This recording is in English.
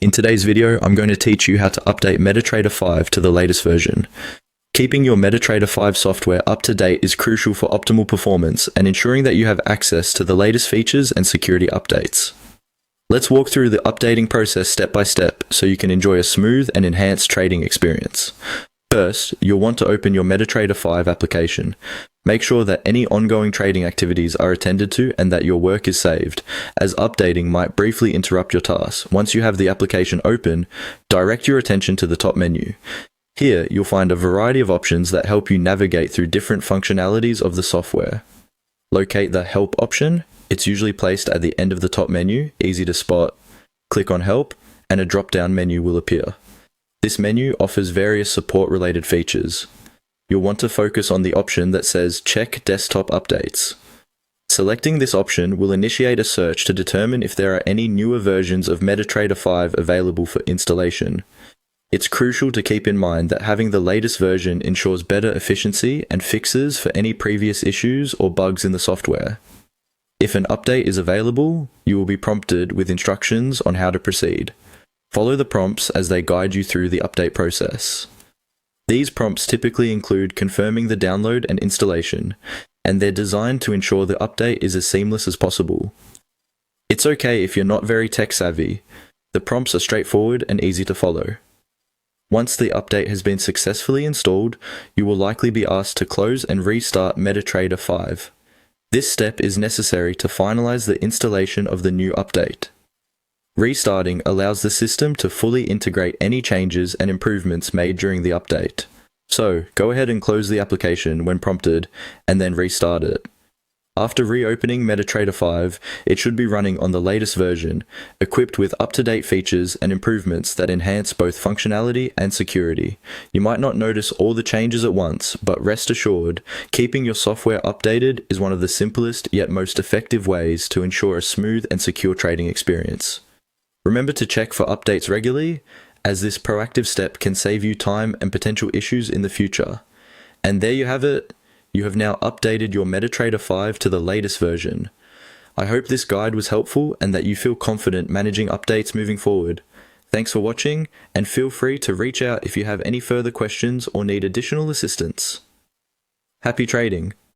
In today's video, I'm going to teach you how to update MetaTrader 5 to the latest version. Keeping your MetaTrader 5 software up to date is crucial for optimal performance and ensuring that you have access to the latest features and security updates. Let's walk through the updating process step by step so you can enjoy a smooth and enhanced trading experience. First, you'll want to open your MetaTrader 5 application. Make sure that any ongoing trading activities are attended to and that your work is saved, as updating might briefly interrupt your tasks. Once you have the application open, direct your attention to the top menu. Here, you'll find a variety of options that help you navigate through different functionalities of the software. Locate the Help option. It's usually placed at the end of the top menu, easy to spot. Click on Help, and a drop-down menu will appear. This menu offers various support-related features. You'll want to focus on the option that says Check Desktop Updates. Selecting this option will initiate a search to determine if there are any newer versions of MetaTrader 5 available for installation. It's crucial to keep in mind that having the latest version ensures better efficiency and fixes for any previous issues or bugs in the software. If an update is available, you will be prompted with instructions on how to proceed. Follow the prompts as they guide you through the update process. These prompts typically include confirming the download and installation, and they're designed to ensure the update is as seamless as possible. It's okay if you're not very tech savvy. The prompts are straightforward and easy to follow. Once the update has been successfully installed, you will likely be asked to close and restart MetaTrader 5. This step is necessary to finalize the installation of the new update. Restarting allows the system to fully integrate any changes and improvements made during the update. So, go ahead and close the application when prompted, and then restart it. After reopening MetaTrader 5, it should be running on the latest version, equipped with up-to-date features and improvements that enhance both functionality and security. You might not notice all the changes at once, but rest assured, keeping your software updated is one of the simplest yet most effective ways to ensure a smooth and secure trading experience. Remember to check for updates regularly, as this proactive step can save you time and potential issues in the future. And there you have it. You have now updated your MetaTrader 5 to the latest version. I hope this guide was helpful and that you feel confident managing updates moving forward. Thanks for watching, and feel free to reach out if you have any further questions or need additional assistance. Happy trading!